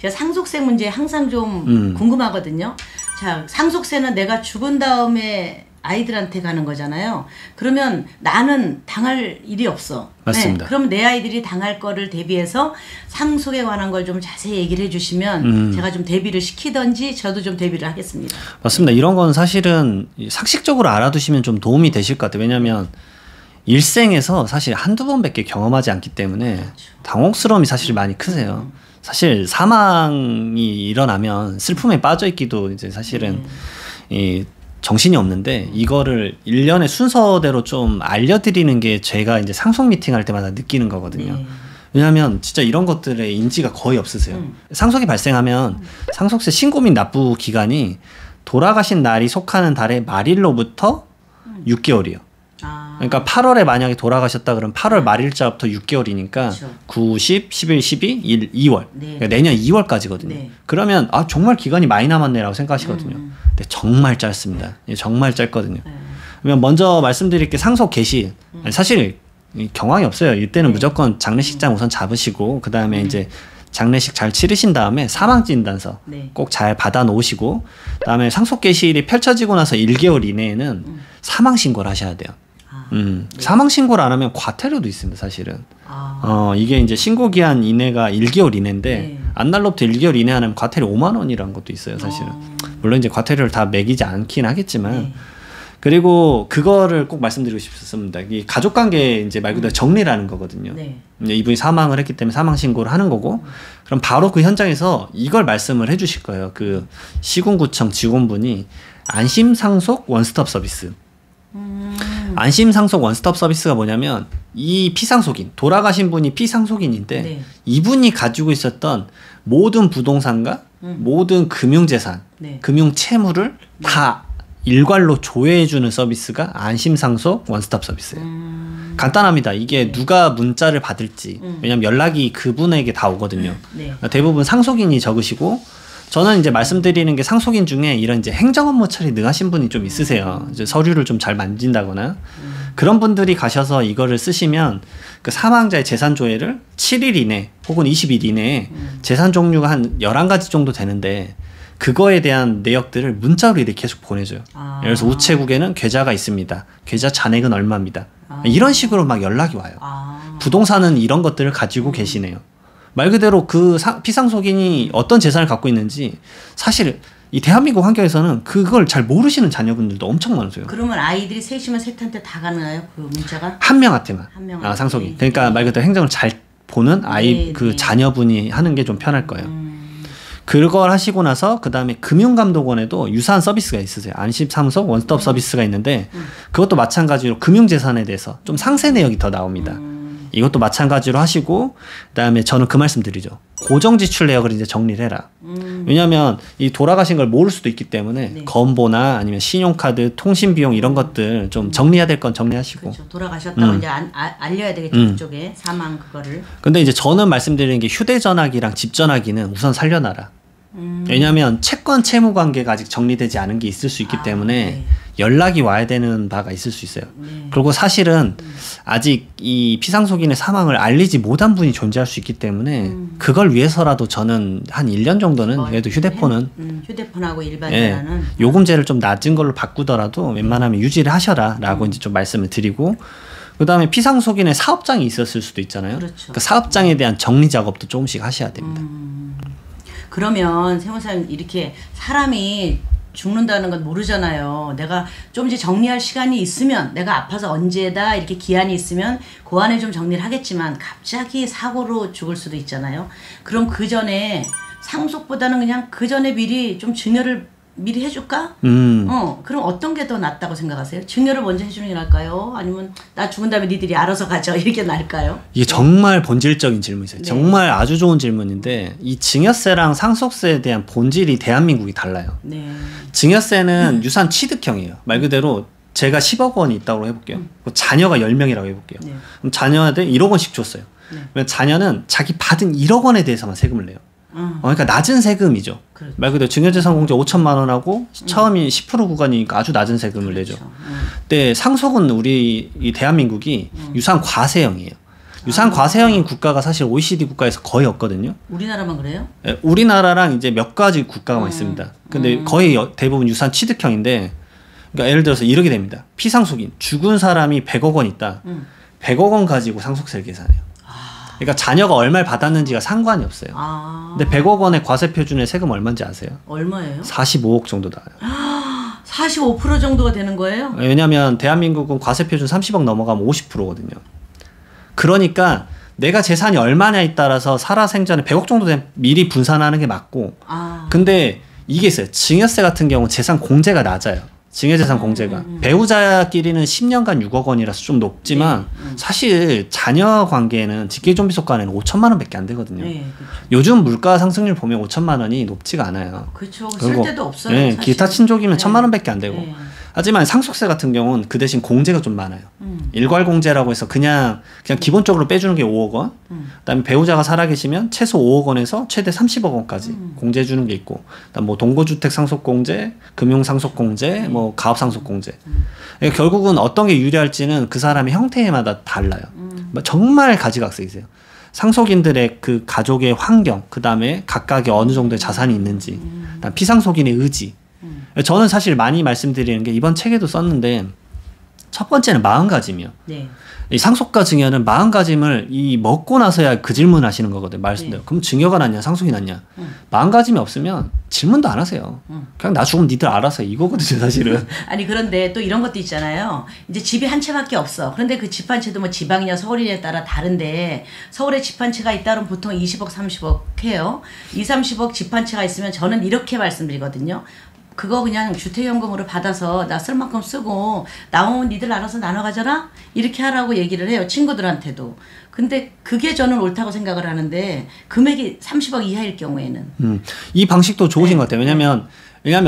제가 상속세 문제 항상 좀 궁금하거든요. 자, 상속세는 내가 죽은 다음에 아이들한테 가는 거잖아요. 그러면 나는 당할 일이 없어. 맞습니다. 네, 그럼 내 아이들이 당할 거를 대비해서 상속에 관한 걸 좀 자세히 얘기를 해주시면 제가 좀 대비를 시키든지 저도 좀 대비를 하겠습니다. 맞습니다. 이런 건 사실은 상식적으로 알아두시면 좀 도움이 되실 것 같아요. 왜냐하면 일생에서 사실 한두 번밖에 경험하지 않기 때문에 그렇죠. 당혹스러움이 사실 많이 크세요. 사실 사망이 일어나면 슬픔에 빠져있기도 이제 사실은 이 정신이 없는데 이거를 일련의 순서대로 좀 알려드리는 게 제가 이제 상속 미팅 할 때마다 느끼는 거거든요. 왜냐하면 진짜 이런 것들에 인지가 거의 없으세요. 상속이 발생하면 상속세 신고 및 납부 기간이 돌아가신 날이 속하는 달의 말일로부터 6개월이요. 그러니까 8월에 만약에 돌아가셨다 그러면 8월 말일자부터 6개월이니까 그렇죠. 9, 10, 11, 12, 1, 2월 네. 그러니까 내년 2월까지거든요. 네. 그러면 아 정말 기간이 많이 남았네라고 생각하시거든요. 근데 정말 짧습니다. 정말 짧거든요. 그러면 먼저 말씀드릴 게 상속 개시 사실 경황이 없어요. 이때는 무조건 장례식장 우선 잡으시고 그 다음에 이제 장례식 잘 치르신 다음에 사망진단서 꼭 잘 받아 놓으시고 그다음에 상속 개시일이 펼쳐지고 나서 1개월 이내에는 사망신고를 하셔야 돼요. 사망신고를 안 하면 과태료도 있습니다, 사실은. 이게 이제 신고기한 이내가 1개월 이내인데, 안날로부터 1개월 이내 하면 과태료 5만 원이라는 것도 있어요, 사실은. 물론 이제 과태료를 다 매기지 않긴 하겠지만. 그리고 그거를 꼭 말씀드리고 싶습니다. 이 가족관계 이제 말 그대로 정리라는 거거든요. 이제 이분이 사망을 했기 때문에 사망신고를 하는 거고, 그럼 바로 그 현장에서 이걸 말씀을 해주실 거예요. 그 시군구청 직원분이 안심상속 원스톱 서비스. 안심상속 원스톱 서비스가 뭐냐면 이 피상속인 돌아가신 분이 피상속인인데 이분이 가지고 있었던 모든 부동산과 모든 금융재산 금융채무를 다 일괄로 조회해주는 서비스가 안심상속 원스톱 서비스예요. 간단합니다. 이게 누가 문자를 받을지 왜냐면 연락이 그분에게 다 오거든요. 대부분 상속인이 적으시고 저는 이제 말씀드리는 게 상속인 중에 이런 이제 행정 업무 처리 능하신 분이 좀 있으세요. 이제 서류를 좀 잘 만진다거나 그런 분들이 가셔서 이거를 쓰시면 그 사망자의 재산 조회를 7일 이내 혹은 20일 이내에 재산 종류가 한 11가지 정도 되는데 그거에 대한 내역들을 문자로 이렇게 계속 보내줘요. 예를 들어서 우체국에는 계좌가 있습니다. 계좌 잔액은 얼마입니다. 이런 식으로 막 연락이 와요. 부동산은 이런 것들을 가지고 계시네요. 말 그대로 그 피상속인이 어떤 재산을 갖고 있는지 사실 이 대한민국 환경에서는 그걸 잘 모르시는 자녀분들도 엄청 많으세요. 그러면 아이들이 셋이면 셋한테 다 가능해요? 그 문자가? 한 명한테만. 상속인. 그러니까 말 그대로 행정을 잘 보는 아이 그 자녀분이 하는 게 좀 편할 거예요. 그걸 하시고 나서 그 다음에 금융감독원에도 유사한 서비스가 있으세요. 안심상속 원스톱 서비스가 있는데 그것도 마찬가지로 금융재산에 대해서 좀 상세 내역이 더 나옵니다. 이것도 마찬가지로 하시고 그다음에 저는 그 말씀 드리죠. 고정지출 내역을 이제 정리를 해라. 왜냐하면 이 돌아가신 걸 모를 수도 있기 때문에 건보나 아니면 신용카드, 통신비용 이런 것들 좀 정리해야 될 건 정리하시고. 그렇죠. 돌아가셨다고 이제 알려야 되겠죠. 그쪽에 사망 그거를. 근데 이제 저는 말씀드리는 게 휴대전화기랑 집전화기는 우선 살려놔라. 왜냐하면 채권 채무 관계가 아직 정리되지 않은 게 있을 수 있기 때문에 연락이 와야 되는 바가 있을 수 있어요. 그리고 사실은 아직 이 피상속인의 사망을 알리지 못한 분이 존재할 수 있기 때문에 그걸 위해서라도 저는 한 1년 정도는 그래도 휴대폰은 휴대폰하고 일반 전화는 요금제를 좀 낮은 걸로 바꾸더라도 웬만하면 유지를 하셔라 라고 이제 좀 말씀을 드리고 그 다음에 피상속인의 사업장이 있었을 수도 있잖아요. 그렇죠. 그 사업장에 대한 정리 작업도 조금씩 하셔야 됩니다. 그러면 세무사님 이렇게 사람이 죽는다는 건 모르잖아요. 내가 좀 이제 정리할 시간이 있으면 내가 아파서 언제다 이렇게 기한이 있으면 그 안에 좀 정리를 하겠지만 갑자기 사고로 죽을 수도 있잖아요. 그럼 그 전에 상속보다는 그냥 그 전에 미리 좀 증여를 미리 해줄까? 그럼 어떤 게 더 낫다고 생각하세요? 증여를 먼저 해주는 게 나을까요? 아니면 나 죽은 다음에 니들이 알아서 가져 이게 나을까요? 이게 정말 본질적인 질문이세요. 정말 아주 좋은 질문인데 이 증여세랑 상속세에 대한 본질이 대한민국이 달라요. 증여세는 유산 취득형이에요. 말 그대로 제가 10억 원이 있다고 해볼게요. 자녀가 10명이라고 해볼게요. 그럼 자녀한테 1억 원씩 줬어요. 그러면 자녀는 자기 받은 1억 원에 대해서만 세금을 내요. 그러니까 낮은 세금이죠. 그렇죠. 말 그대로 증여재산공제 5천만 원하고 처음이 10% 구간이니까 아주 낮은 세금을 내죠. 근데 상속은 우리 이 대한민국이 유산 과세형이에요. 유산 과세형인 국가가 사실 OECD 국가에서 거의 없거든요. 우리나라만 그래요? 네, 우리나라랑 이제 몇 가지 국가가 있습니다. 근데 거의 대부분 유산 취득형인데, 그러니까 예를 들어서 이렇게 됩니다. 피상속인, 죽은 사람이 100억 원 있다. 100억 원 가지고 상속세를 계산해요. 그러니까 자녀가 얼마를 받았는지가 상관이 없어요. 근데 100억 원의 과세 표준의 세금 얼마인지 아세요? 얼마예요? 45억 정도 나와요. 45% 정도가 되는 거예요? 왜냐면 대한민국은 과세 표준 30억 넘어가면 50%거든요. 그러니까 내가 재산이 얼마냐에 따라서 살아생전에 100억 정도 되면 미리 분산하는 게 맞고, 근데 이게 있어요. 증여세 같은 경우 재산 공제가 낮아요. 증여재산 공제가. 배우자끼리는 10년간 6억 원이라서 좀 높지만 사실 자녀 관계에는 직계존비속가에는 5천만 원밖에 안 되거든요. 그렇죠. 요즘 물가 상승률 보면 5천만 원이 높지가 않아요. 그렇죠. 쓸 데도 없어요. 네, 기타 친족이면 1천만 원밖에 안 되고. 하지만 상속세 같은 경우는 그 대신 공제가 좀 많아요. 일괄공제라고 해서 그냥 기본적으로 빼주는 게 5억 원. 그다음에 배우자가 살아계시면 최소 5억 원에서 최대 30억 원까지 공제해 주는 게 있고, 그다음 뭐 동거주택 상속공제, 금융상속공제, 뭐 가업상속공제. 그러니까 결국은 어떤 게 유리할지는 그 사람의 형태마다 달라요. 정말 가지각색이세요. 상속인들의 그 가족의 환경, 그다음에 각각의 어느 정도의 자산이 있는지, 그다음 피상속인의 의지. 저는 사실 많이 말씀드리는 게 이번 책에도 썼는데, 첫 번째는 마음가짐이요. 네. 이 상속과 증여는 마음가짐을 먹고 나서야 그 질문 하시는 거거든요. 말씀대로. 그럼 증여가 낫냐 상속이 낫냐. 마음가짐이 없으면 질문도 안 하세요. 그냥 나 죽으면 니들 알아서 이거거든요, 사실은. 아니 그런데 또 이런 것도 있잖아요. 이제 집이 한 채밖에 없어. 그런데 그 집 한 채도 뭐 지방이냐 서울이냐에 따라 다른데, 서울에 집 한 채가 있다면 보통 20억 30억 해요. 2, 30억 집 한 채가 있으면 저는 이렇게 말씀드리거든요. 그거 그냥 주택연금으로 받아서 나 쓸 만큼 쓰고 나오면 니들 알아서 나눠 가져라, 이렇게 하라고 얘기를 해요, 친구들한테도. 근데 그게 저는 옳다고 생각을 하는데, 금액이 30억 이하일 경우에는 이 방식도 좋으신 것 같아요. 왜냐면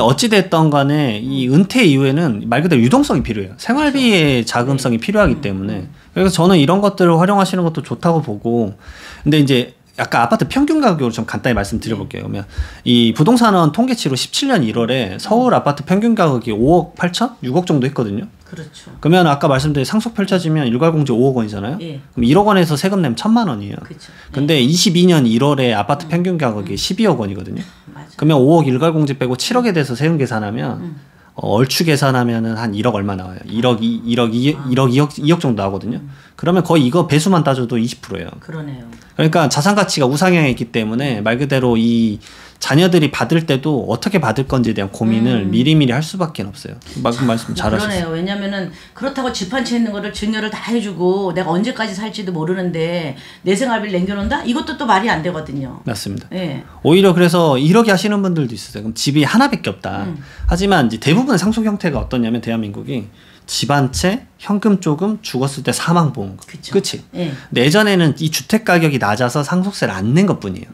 어찌됐던 간에 이 은퇴 이후에는 말 그대로 유동성이 필요해요. 생활비의 자금성이 필요하기 때문에. 그래서 저는 이런 것들을 활용하시는 것도 좋다고 보고. 근데 이제 아까 아파트 평균 가격으로 좀 간단히 말씀드려볼게요. 그러면 이 부동산원 통계치로 17년 1월에 서울 아파트 평균 가격이 5억 8천? 6억 정도 했거든요. 그렇죠. 그러면 아까 말씀드린 상속 펼쳐지면 일괄공제 5억 원이잖아요. 예. 그럼 1억 원에서 세금 내면 1,000만 원이에요. 그렇죠. 근데 22년 1월에 아파트 평균 가격이 12억 원이거든요. 맞아. 그러면 5억 일괄공제 빼고 7억에 대해서 세금 계산하면 얼추 계산하면은 한 1억 얼마 나와요. 2억 정도 나오거든요. 그러면 거의 이거 배수만 따져도 20%예요. 그러네요. 그러니까 자산 가치가 우상향에 있기 때문에 말 그대로 이 자녀들이 받을 때도 어떻게 받을 건지에 대한 고민을 미리미리 할 수밖에 없어요. 말씀 잘하셨어요. 그러네요. 왜냐면은 그렇다고 집 한 채 있는 거를 증여를 다 해주고 내가 언제까지 살지도 모르는데 내 생활비를 남겨놓는다? 이것도 또 말이 안 되거든요. 맞습니다. 네. 오히려 그래서 이렇게 하시는 분들도 있어요. 그럼 집이 하나밖에 없다. 하지만 이제 대부분의 상속 형태가 어떠냐면 대한민국이 집 한 채, 현금 조금, 죽었을 때 사망보험. 그치? 네. 근데 예전에는 이 주택 가격이 낮아서 상속세를 안 낸 것 뿐이에요.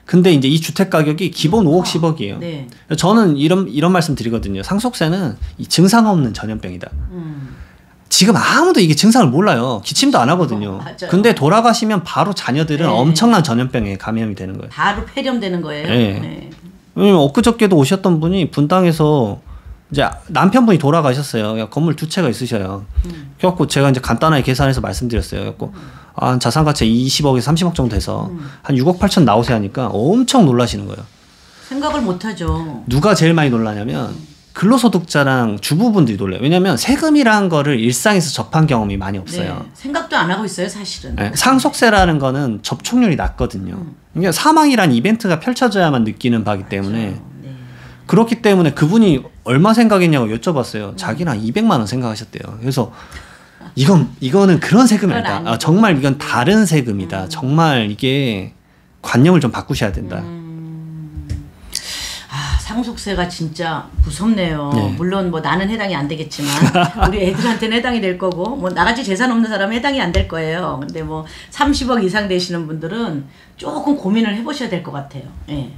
근데 이제 이 주택 가격이 기본 5억 10억이에요. 네. 저는 이런 말씀 드리거든요. 상속세는 이 증상 없는 전염병이다. 지금 아무도 이게 증상을 몰라요. 기침도 안 하거든요. 근데 돌아가시면 바로 자녀들은 네. 엄청난 전염병에 감염이 되는 거예요. 바로 폐렴되는 거예요. 네. 엊그저께도 오셨던 분이 분당에서 이제 남편분이 돌아가셨어요. 건물 2채가 있으셔요. 그래갖고 제가 이제 간단하게 계산해서 말씀드렸어요. 그래갖고 자산 가치 20억에서 30억 정도 돼서 한 6억 8천 나오세요 하니까 엄청 놀라시는 거예요. 생각을 못하죠. 누가 제일 많이 놀라냐면 근로소득자랑 주부분들이 놀라요. 왜냐면 세금이라는 거를 일상에서 접한 경험이 많이 없어요. 네. 생각도 안 하고 있어요, 사실은. 네. 상속세라는 거는 접촉률이 낮거든요. 그러니까 사망이란 이벤트가 펼쳐져야만 느끼는 바기 때문에 네. 그렇기 때문에 그분이 얼마 생각했냐고 여쭤봤어요. 자기는 한 200만 원 생각하셨대요. 그래서 이거는 그런 세금이 아니다. 정말 이건 다른 세금이다. 정말 이게 관념을 좀 바꾸셔야 된다. 상속세가 진짜 무섭네요. 네. 물론 뭐 나는 해당이 안 되겠지만 우리 애들한테는 해당이 될 거고, 뭐 나같이 재산 없는 사람은 해당이 안 될 거예요. 근데 뭐 30억 이상 되시는 분들은 조금 고민을 해보셔야 될 것 같아요. 네.